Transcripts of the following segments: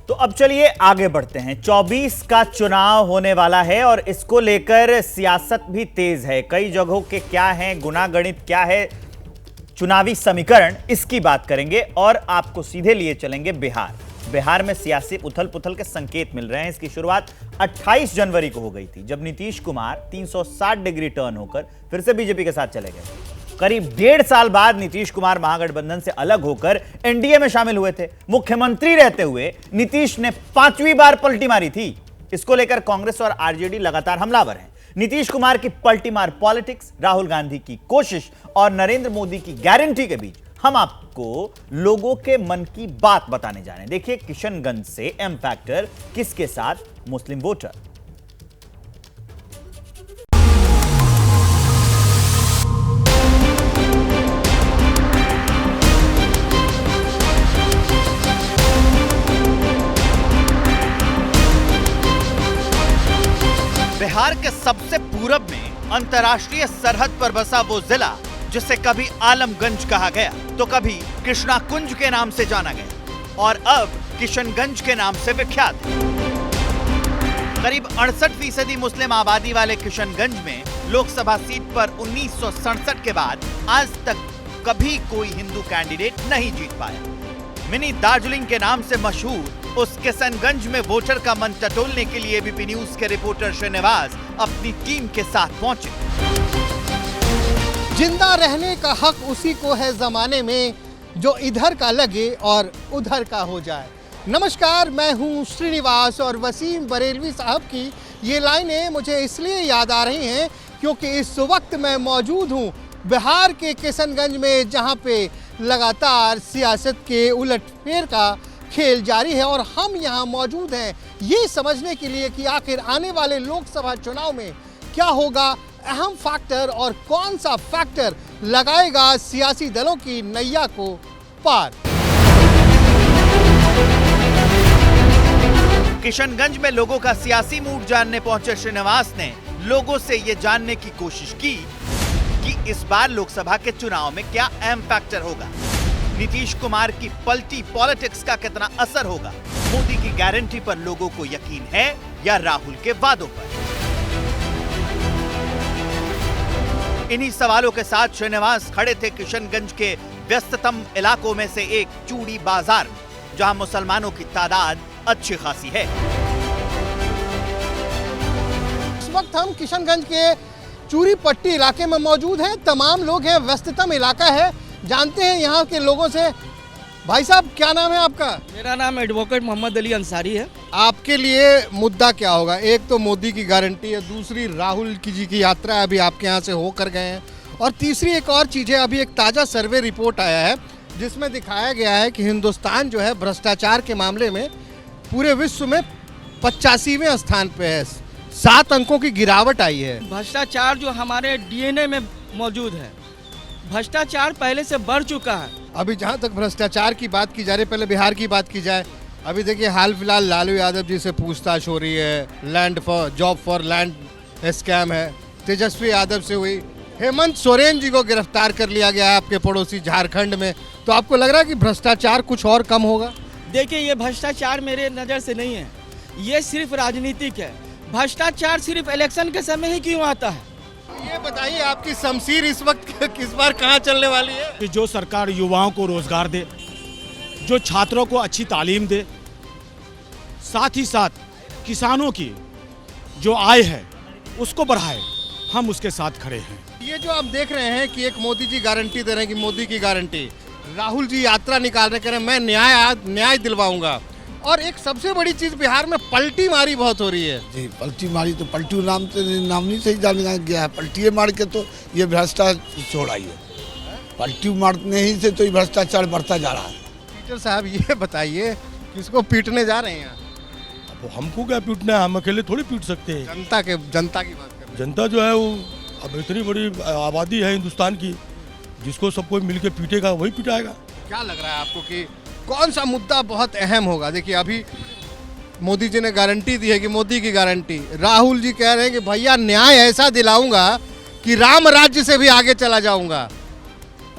तो अब चलिए आगे बढ़ते हैं। 24 का चुनाव होने वाला है और इसको लेकर सियासत भी तेज है। कई जगहों के क्या है गुनागणित, क्या है चुनावी समीकरण, इसकी बात करेंगे और आपको सीधे लिए चलेंगे बिहार। बिहार में सियासी उथल पुथल के संकेत मिल रहे हैं। इसकी शुरुआत 28 जनवरी को हो गई थी, जब नीतीश कुमार 360 डिग्री टर्न होकर फिर से बीजेपी के साथ चले गए। करीब 1.5 साल बाद नीतीश कुमार महागठबंधन से अलग होकर एनडीए में शामिल हुए थे। मुख्यमंत्री रहते हुए नीतीश ने 5वीं बार पलटी मारी थी। इसको लेकर कांग्रेस और आरजेडी लगातार हमलावर हैं। नीतीश कुमार की पलटी मार पॉलिटिक्स, राहुल गांधी की कोशिश और नरेंद्र मोदी की गारंटी के बीच हम आपको लोगों के मन की बात बताने जा रहे हैं। देखिए किशनगंज से एम फैक्टर, किसके साथ मुस्लिम वोटर। बिहार के सबसे पूरब में अंतर्राष्ट्रीय सरहद पर बसा वो जिला जिसे कभी आलमगंज कहा गया तो कभी कृष्णा कुंज के नाम से जाना गया और अब किशनगंज के नाम से विख्यात है। करीब 68% मुस्लिम आबादी वाले किशनगंज में लोकसभा सीट पर 1967 के बाद आज तक कभी कोई हिंदू कैंडिडेट नहीं जीत पाया। मिनी दार्जिलिंग के नाम से मशहूर उस किशनगंज में वोटर का मन टटोलने के लिए एबीपी न्यूज के रिपोर्टर श्रीनिवास अपनी टीम के साथ पहुंचे। जिंदा रहने का हक उसी को है जमाने में जो इधर का लगे और उधर का हो जाए। नमस्कार, मैं हूं श्रीनिवास और वसीम बरेलवी साहब की ये लाइनें मुझे इसलिए याद आ रही हैं क्योंकि इस वक्त मैं मौजूद हूं बिहार के किशनगंज में, जहां पे लगातार सियासत के उलटफेर का खेल जारी है और हम यहां मौजूद हैं ये समझने के लिए कि आखिर आने वाले लोकसभा चुनाव में क्या होगा अहम फैक्टर और कौन सा फैक्टर लगाएगा सियासी दलों की नैया को पार। किशनगंज में लोगों का सियासी मूड जानने पहुंचे श्रीनिवास ने लोगों से ये जानने की कोशिश की कि इस बार लोकसभा के चुनाव में क्या अहम फैक्टर होगा, नीतीश कुमार की पलटी पॉलिटिक्स का कितना असर होगा, मोदी की गारंटी पर लोगों को यकीन है या राहुल के वादों पर। इन्हीं सवालों के साथ श्रीनिवास खड़े थे किशनगंज के व्यस्ततम इलाकों में से एक चूड़ी बाजार में, जहां मुसलमानों की तादाद अच्छी खासी है। इस वक्त हम किशनगंज के चूड़ी पट्टी इलाके में मौजूद हैं। तमाम लोग हैं, व्यस्ततम इलाका है। जानते हैं यहाँ के लोगों से। भाई साहब, क्या नाम है आपका? मेरा नाम एडवोकेट मोहम्मद अली अंसारी है। आपके लिए मुद्दा क्या होगा? एक तो मोदी की गारंटी है, दूसरी राहुल जी की यात्रा अभी आपके यहाँ से होकर गए हैं, और तीसरी एक और चीज़ है। अभी एक ताज़ा सर्वे रिपोर्ट आया है जिसमें दिखाया गया है कि हिंदुस्तान जो है भ्रष्टाचार के मामले में पूरे विश्व में 85वें स्थान पे है। 7 अंकों की गिरावट आई है। भ्रष्टाचार जो हमारे डीएनए में मौजूद है, भ्रष्टाचार पहले से बढ़ चुका है। अभी जहाँ तक भ्रष्टाचार की बात की जा रही है, पहले बिहार की बात की जाए। अभी देखिए हाल फिलहाल लालू यादव जी से पूछताछ हो रही है, जॉब फॉर लैंड स्कैम है। तेजस्वी यादव से हुई। हेमंत सोरेन जी को गिरफ्तार कर लिया गया है आपके पड़ोसी झारखंड में। तो आपको लग रहा है कि भ्रष्टाचार कुछ और कम होगा? देखिए, ये भ्रष्टाचार मेरे नज़र से नहीं है, ये सिर्फ राजनीतिक है। भ्रष्टाचार सिर्फ इलेक्शन के समय ही क्यों आता है? ये बताइए, आपकी शमशीर इस वक्त किस बार कहाँ चलने वाली है? कि जो सरकार युवाओं को रोजगार दे, जो छात्रों को अच्छी तालीम दे, साथ ही साथ किसानों की जो आय है उसको बढ़ाए, हम उसके साथ खड़े हैं। ये जो आप देख रहे हैं कि एक मोदी जी गारंटी दे रहे हैं कि मोदी की गारंटी, राहुल जी यात्रा निकाल रहे, कह रहे हैं मैं न्याय दिलवाऊंगा, और एक सबसे बड़ी चीज बिहार में पलटी मारी बहुत हो रही है। जी, पलटी मारी तो पलटू नाम नहीं सही जाना गया है। पलटी मार के तो ये भ्रष्टाचार छोड़ा ही है। पलटी मारने ही से तो ये भ्रष्टाचार बढ़ता जा रहा है। पीटर साहब, ये बताइए किसको पीटने जा रहे हैं? अब हमको क्या पीटना है, हम अकेले थोड़ी पीट सकते हैं। जनता की बात करें। जनता जो है वो अब इतनी बड़ी आबादी है हिंदुस्तान की, जिसको सब कोई मिलकर पीटेगा वही पिटाएगा। क्या लग रहा है आपको कि कौन सा मुद्दा बहुत अहम होगा? देखिए, अभी मोदी जी ने गारंटी दी है कि मोदी की गारंटी, राहुल जी कह रहे हैं कि भैया न्याय ऐसा दिलाऊंगा कि राम राज्य से भी आगे चला जाऊंगा।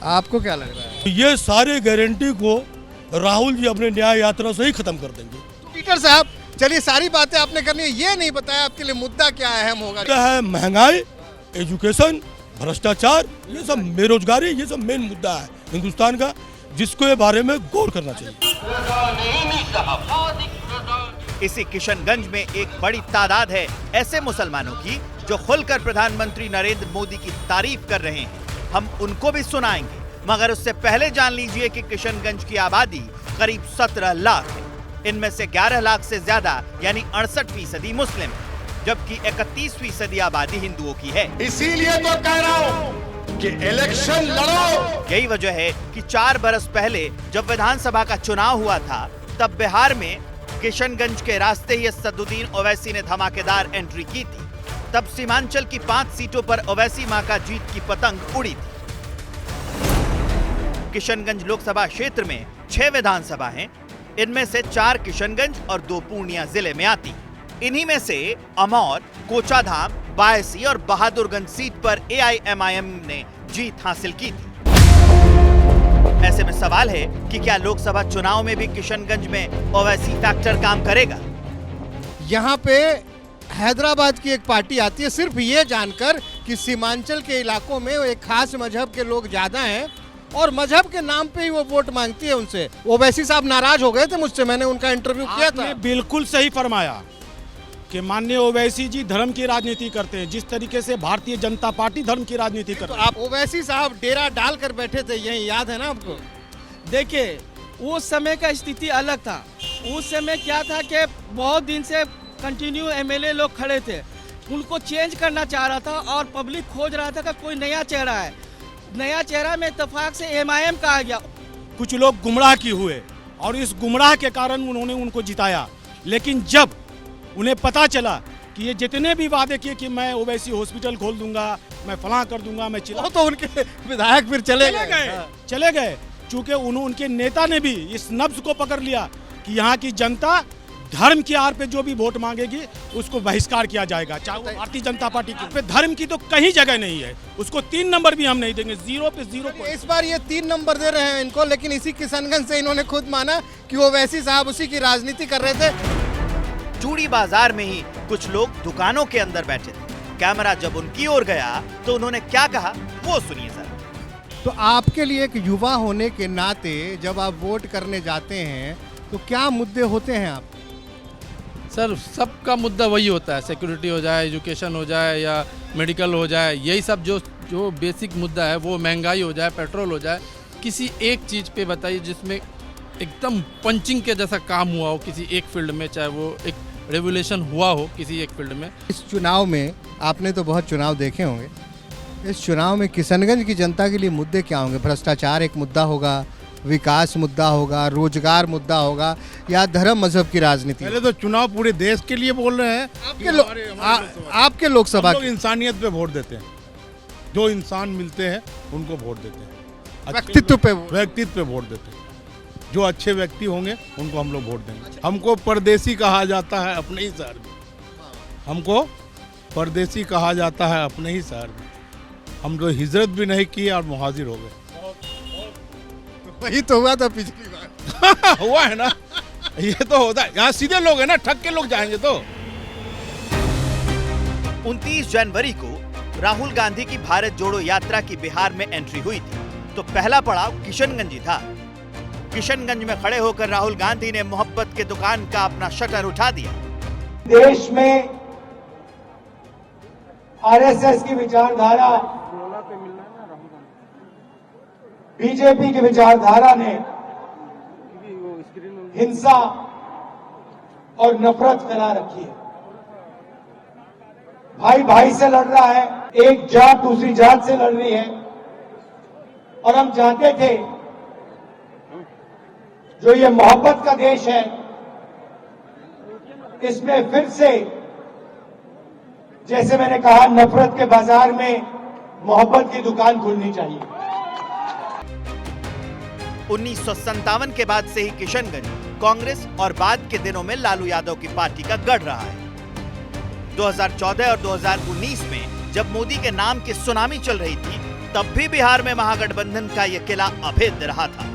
आपको क्या लग रहा है? ये सारे गारंटी को राहुल जी अपने न्याय यात्रा से ही खत्म कर देंगे। पीटर साहब, चलिए सारी बातें आपने करनी है, ये नहीं बताया आपके लिए मुद्दा क्या अहम होगा। क्या है? महंगाई, एजुकेशन, भ्रष्टाचार, ये सब बेरोजगारी, ये सब मेन मुद्दा है हिंदुस्तान का, जिसको ये बारे में गौर करना चाहिए। इसी किशनगंज में एक बड़ी तादाद है ऐसे मुसलमानों की जो खुलकर प्रधानमंत्री नरेंद्र मोदी की तारीफ कर रहे हैं। हम उनको भी सुनाएंगे, मगर उससे पहले जान लीजिए कि किशनगंज की आबादी करीब 17 लाख है। इनमें से 11 लाख से ज्यादा यानी 68% मुस्लिम, जबकि 31% आबादी हिंदुओं की है। इसीलिए तो कह रहा हूं कि इलेक्शन लड़ो। यही वजह है कि 4 बरस पहले जब विधानसभा का चुनाव हुआ था, तब बिहार में किशनगंज के रास्ते ही असदुद्दीन ओवैसी ने धमाकेदार एंट्री की थी। तब सीमांचल की 5 सीटों पर ओवैसी मां का जीत की पतंग उड़ी थी। किशनगंज लोकसभा क्षेत्र में 6 विधानसभा हैं। इनमें से 4 किशनगंज और 2 पूर्णिया जिले में आती। इन्हीं में से अमौर, कोचाधाम, बायसी और बहादुरगंज सीट पर AIMIM ने जीत हासिल की थी। ऐसे में सवाल है कि क्या लोकसभा चुनाव में भी किशनगंज में ओवैसी फैक्टर काम करेगा? यहाँ पे हैदराबाद की एक पार्टी आती है सिर्फ ये जानकर कि सीमांचल के इलाकों में एक खास मजहब के लोग ज्यादा हैं और मजहब के नाम पे ही वो वोट मांगती है उनसे। ओवैसी साहब नाराज हो गए थे मुझसे, मैंने उनका इंटरव्यू किया था। आपने बिल्कुल सही फरमाया कि माननीय ओवैसी जी धर्म की राजनीति करते हैं, जिस तरीके से भारतीय जनता पार्टी धर्म की राजनीति करती है। आप ओवैसी साहब डेरा डाल कर बैठे थे, यही याद है ना आपको? देखिए, उस समय का स्थिति अलग था। उस समय क्या था कि बहुत दिन से कंटिन्यू MLA लोग खड़े थे, उनको चेंज करना चाह रहा था और पब्लिक खोज रहा था कि कोई नया चेहरा है। नया चेहरा में इत्तेफाक से MIM का आ गया। कुछ लोग गुमराह की हुए और इस गुमराह के कारण उन्होंने उनको जिताया, लेकिन जब उन्हें पता चला कि ये जितने भी वादे किए कि मैं ओवैसी हॉस्पिटल खोल दूंगा, मैं फलां कर दूंगा, मैं चिल्ला, तो उनके विधायक फिर चले गए चूंकि उनके नेता ने भी इस नब्ज को पकड़ लिया कि यहाँ की जनता धर्म की आड़ पे जो भी वोट मांगेगी उसको बहिष्कार किया जाएगा, चाहे वो भारतीय जनता पार्टी की। पे धर्म की तो कहीं जगह नहीं है, उसको 3 नंबर भी हम नहीं देंगे, 0 पे 0। इस बार ये 3 नंबर दे रहे हैं इनको, लेकिन इसी किशनगंज से इन्होंने खुद माना कि ओवैसी साहब उसी की राजनीति कर रहे थे। चूड़ी बाजार में ही कुछ लोग दुकानों के अंदर बैठे थे। कैमरा जब उनकी ओर गया तो उन्होंने क्या कहा, वो सुनिए सर। तो आपके लिए एक युवा होने के नाते जब आप वोट करने जाते हैं तो क्या मुद्दे होते हैं आप? सर, सबका मुद्दा वही होता है, सिक्योरिटी हो जाए, एजुकेशन हो जाए या मेडिकल हो जाए, यही सब जो बेसिक मुद्दा है। वो महंगाई हो जाए, पेट्रोल हो जाए, किसी एक चीज़ पे बताइए जिसमें एकदम पंचिंग के जैसा काम हुआ हो किसी एक फील्ड में, चाहे वो एक रेवोल्यूशन हुआ हो किसी एक फील्ड में। इस चुनाव में आपने तो बहुत चुनाव देखे होंगे, इस चुनाव में किशनगंज की जनता के लिए मुद्दे क्या होंगे? भ्रष्टाचार एक मुद्दा होगा, विकास मुद्दा होगा, रोजगार मुद्दा होगा, या धर्म मजहब की राजनीति? पहले तो चुनाव पूरे देश के लिए बोल रहे हैं। आपके लोकसभा लोग इंसानियत पे वोट देते हैं, जो इंसान मिलते हैं उनको वोट देते हैं, व्यक्तित्व पे वोट देते हैं। जो अच्छे व्यक्ति होंगे उनको हम लोग वोट देंगे। हमको परदेसी कहा जाता है अपने ही शहर में, हमको परदेसी कहा जाता है अपने ही शहर में। हम लोग हिजरत भी नहीं किए और मुहाजिर हो गए। वही तो हुआ था पिछली बार। हुआ है ना, ये तो होता है। यहाँ सीधे लोग है ना, ठग के लोग जाएंगे तो। 29 जनवरी को राहुल गांधी की भारत जोड़ो यात्रा की बिहार में एंट्री हुई थी, तो पहला पड़ाव किशनगंज ही था। किशनगंज में खड़े होकर राहुल गांधी ने मोहब्बत के दुकान का अपना शटर उठा दिया। देश में आरएसएस की विचारधारा, बीजेपी की विचारधारा ने हिंसा और नफरत फैला रखी है। भाई भाई से लड़ रहा है, एक जात दूसरी जात से लड़ रही है। और हम चाहते थे जो ये मोहब्बत का देश है, इसमें फिर से, जैसे मैंने कहा, नफरत के बाजार में मोहब्बत की दुकान खुलनी चाहिए। 1957 के बाद से ही किशनगंज कांग्रेस और बाद के दिनों में लालू यादव की पार्टी का गढ़ रहा है। 2014 और 2019 में जब मोदी के नाम की सुनामी चल रही थी, तब भी बिहार में महागठबंधन का यह किला अभेद्य रहा था।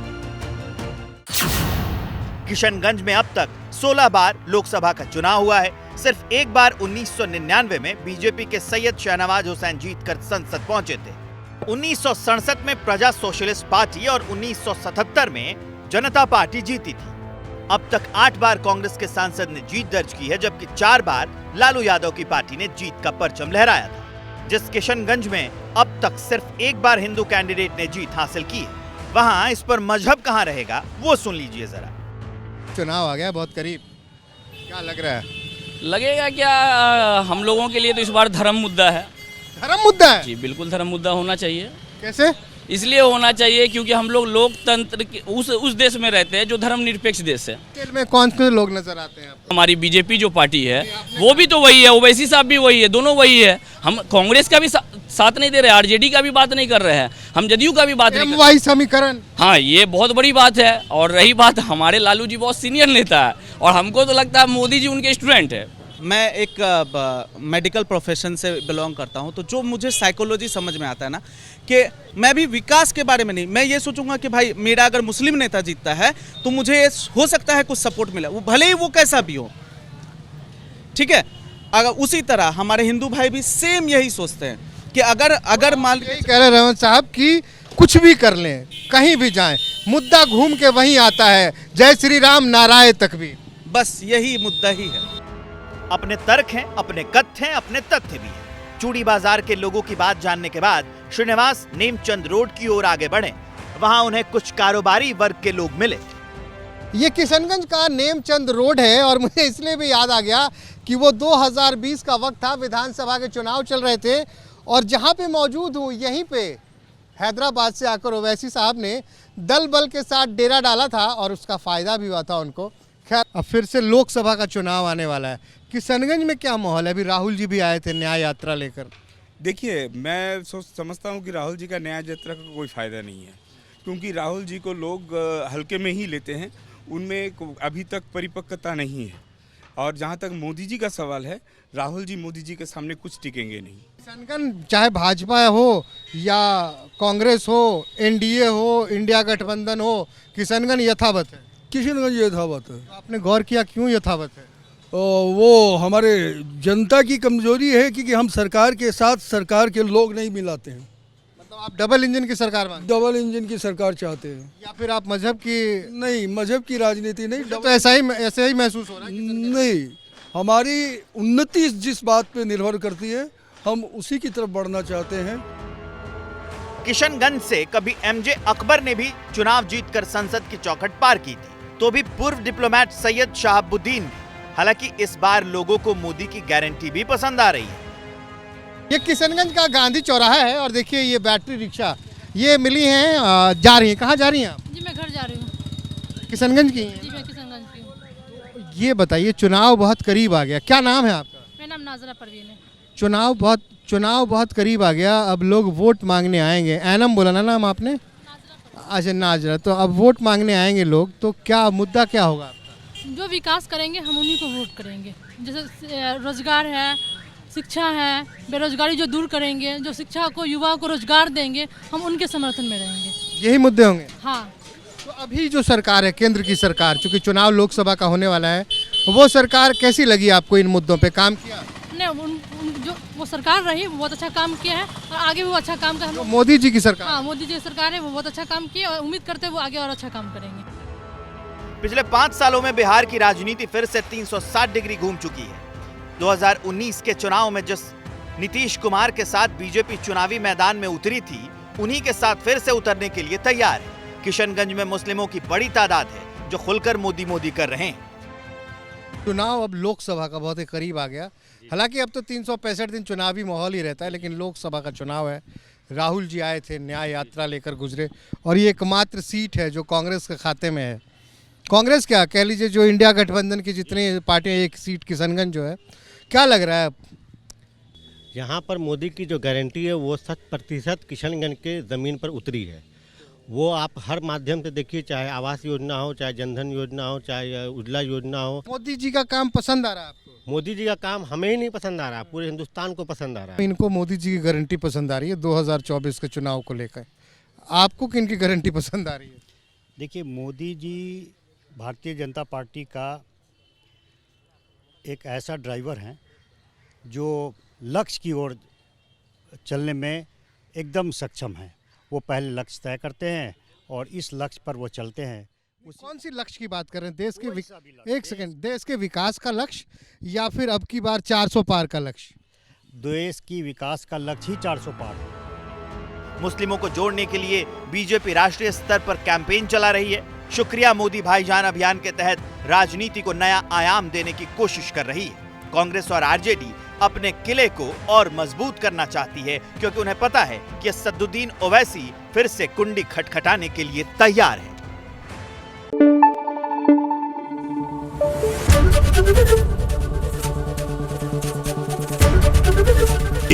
किशनगंज में अब तक 16 बार लोकसभा का चुनाव हुआ है। सिर्फ एक बार 1999 में बीजेपी के सैयद शहनवाज हुसैन जीतकर संसद पहुंचे थे। 1967 में प्रजा सोशलिस्ट पार्टी और 1977 में जनता पार्टी जीती थी। अब तक 8 बार कांग्रेस के सांसद ने जीत दर्ज की है, जबकि 4 बार लालू यादव की पार्टी ने जीत का परचम लहराया था। जिस किशनगंज में अब तक सिर्फ एक बार हिंदू कैंडिडेट ने जीत हासिल की है, वहां इस पर मजहब कहां रहेगा वो सुन लीजिए जरा। चुनाव आ गया बहुत करीब, क्या लग रहा है? लगेगा क्या, हम लोगों के लिए तो इस बार धर्म मुद्दा है। धर्म मुद्दा है जी बिल्कुल, धर्म मुद्दा होना चाहिए। कैसे? इसलिए होना चाहिए क्योंकि हम लोग लोकतंत्र के उस देश में रहते हैं जो धर्मनिरपेक्ष देश है। खेल में कौन से लोग नजर आते हैं आपको? हमारी बीजेपी जो पार्टी है वो भी तो वही है, ओवैसी साहब भी वही है, दोनों वही है। हम कांग्रेस का भी साथ नहीं दे रहे, आरजेडी का भी बात नहीं कर रहे हैं, हम जदयू का भी बात नहीं कर रहे। समीकरण, हाँ ये बहुत बड़ी बात है। और रही बात, हमारे लालू जी बहुत सीनियर नेता है और हमको तो लगता है मोदी जी उनके स्टूडेंट है। मैं एक मेडिकल प्रोफेशन से बिलोंग करता हूं, तो जो मुझे साइकोलॉजी समझ में आता है ना, कि मैं भी विकास के बारे में नहीं, मैं ये सोचूंगा कि भाई मेरा अगर मुस्लिम नेता जीतता है तो मुझे हो सकता है कुछ सपोर्ट मिला, वो भले ही वो कैसा भी हो, ठीक है। अगर उसी तरह हमारे हिंदू भाई भी सेम यही सोचते हैं कि अगर मान यही कह रहे रहमान साहब कि कुछ भी कर लें, कहीं भी जाएं, मुद्दा घूम के वहीं आता है, जय श्री राम नारायण तकबीर, बस यही मुद्दा ही है। अपने तर्क हैं, अपने कथ्य हैं, अपने तथ्य भी हैं। चूड़ी बाजार के लोगों की बात जानने के बाद श्रीनिवास नेमचंद रोड की ओर आगे बढ़े। वहां उन्हें कुछ कारोबारी वर्ग के लोग मिले। ये किशनगंज का नेमचंद रोड है और मुझे इसलिए भी याद आ गया कि वो 2020 का वक्त था, विधानसभा के चुनाव चल रहे थे और जहां पे मौजूद हूँ यहीं पे हैदराबाद से आकर ओवैसी साहब ने दल बल के साथ डेरा डाला था और उसका फायदा भी हुआ था उनको। खैर, अब फिर से लोकसभा का चुनाव आने वाला है। किशनगंज में क्या माहौल है? अभी राहुल जी भी आए थे न्याय यात्रा लेकर। देखिए, मैं समझता हूँ कि राहुल जी का न्याय यात्रा का कोई फ़ायदा नहीं है, क्योंकि राहुल जी को लोग हल्के में ही लेते हैं, उनमें अभी तक परिपक्वता नहीं है। और जहाँ तक मोदी जी का सवाल है, राहुल जी मोदी जी के सामने कुछ टिकेंगे नहीं। किशनगंज चाहे भाजपा हो या कांग्रेस हो, एनडीए हो, इंडिया गठबंधन हो, किशनगंज यथावत है। किशनगंज यथावत है। आपने गौर किया क्यों यथावत है? वो हमारे जनता की कमजोरी है कि हम सरकार के साथ सरकार के लोग नहीं मिलाते हैं। मतलब आप डबल इंजन की सरकार मांगते हैं? डबल इंजन की सरकार चाहते हैं। या फिर आप मजहब की? नहीं, मजहब की राजनीति नहीं। तो ऐसा ही महसूस हो रहा है? नहीं, हमारी उन्नति जिस बात पे निर्भर करती है, हम उसी की तरफ बढ़ना चाहते हैं। किशनगंज से कभी एमजे अकबर ने भी चुनाव जीतकर संसद की चौखट पार की थी, तो भी पूर्व डिप्लोमेट सैयद शहाबुद्दीन भी। हालांकि इस बार लोगों को मोदी की गारंटी भी पसंद आ रही है। ये किशनगंज का गांधी चौराहा है और देखिए ये बैटरी रिक्शा ये मिली हैं, जा रही हैं। कहाँ जा रही हैं आप? जी मैं घर जा रही हूँ। किशनगंज की हैं? जी मैं किशनगंज की हूँ। ये बताइए, चुनाव बहुत करीब आ गया, क्या नाम है आपका? मेरा नाम नाजरा परवीन है। चुनाव बहुत करीब आ गया, अब लोग वोट मांगने आएंगे। एनम बोला ना नाम आपने? अच्छा, नाजरा। तो अब वोट मांगने आएंगे लोग, तो क्या मुद्दा क्या होगा? जो विकास करेंगे हम उन्हीं को वोट करेंगे। जैसे रोजगार है, शिक्षा है, बेरोजगारी जो दूर करेंगे, जो शिक्षा को युवाओं को रोजगार देंगे, हम उनके समर्थन में रहेंगे। यही मुद्दे होंगे? हाँ। तो अभी जो सरकार है, केंद्र की सरकार, चूंकि चुनाव लोकसभा का होने वाला है, वो सरकार कैसी लगी आपको? इन मुद्दों पे काम किया? नहीं, जो वो सरकार रही वो बहुत अच्छा काम किया है और आगे भी वो अच्छा काम कर। मोदी जी की सरकार? हाँ, मोदी जी की सरकार है, वो बहुत अच्छा काम किया और उम्मीद करते हैं वो आगे और अच्छा काम करेंगे। पिछले 5 सालों में बिहार की राजनीति फिर से 360 डिग्री घूम चुकी है। 2019 के चुनाव में जिस नीतीश कुमार के साथ बीजेपी चुनावी मैदान में उतरी थी, उन्हीं के साथ फिर से उतरने के लिए तैयार है। किशनगंज में मुस्लिमों की बड़ी तादाद है जो खुलकर मोदी मोदी कर रहे हैं। चुनाव अब लोकसभा का बहुत ही करीब आ गया। हालांकि अब तो 365 दिन चुनावी माहौल ही रहता है, लेकिन लोकसभा का चुनाव है। राहुल जी आए थे, न्याय यात्रा लेकर गुजरे और ये एकमात्र सीट है जो कांग्रेस के खाते में है। कांग्रेस क्या कह लीजिए, जो इंडिया गठबंधन की जितनी पार्टियां, एक सीट किशनगंज जो है, क्या लग रहा है? यहाँ पर मोदी की जो गारंटी है वो 100% किशनगंज के ज़मीन पर उतरी है। वो आप हर माध्यम से देखिए, चाहे आवास योजना हो, चाहे जनधन योजना हो, चाहे उज्ज्वला योजना हो। मोदी जी का काम पसंद आ रहा है आपको? मोदी जी का काम हमें ही नहीं पसंद आ रहा, पूरे हिंदुस्तान को पसंद आ रहा है। इनको मोदी जी की गारंटी पसंद आ रही है 2024 के चुनाव को लेकर। आपको किन की गारंटी पसंद आ रही है? देखिए, मोदी जी भारतीय जनता पार्टी का एक ऐसा ड्राइवर है जो लक्ष्य की ओर चलने में एकदम सक्षम है। वो पहले लक्ष्य तय करते हैं और इस लक्ष्य पर वो चलते हैं। कौन सी लक्ष्य की बात कर रहे हैं? देश के विकास का लक्ष्य या फिर अब की बार 400 पार का लक्ष्य? देश की विकास का लक्ष्य ही 400 पार है। मुस्लिमों को जोड़ने के लिए बीजेपी राष्ट्रीय स्तर पर कैंपेन चला रही है। शुक्रिया मोदी भाईजान अभियान के तहत राजनीति को नया आयाम देने की कोशिश कर रही है। कांग्रेस और आरजेडी अपने किले को और मजबूत करना चाहती है, क्योंकि उन्हें पता है कि असदुद्दीन ओवैसी फिर से कुंडी खटखटाने के लिए तैयार है।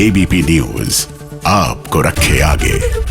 एबीपी न्यूज आपको रखे आगे।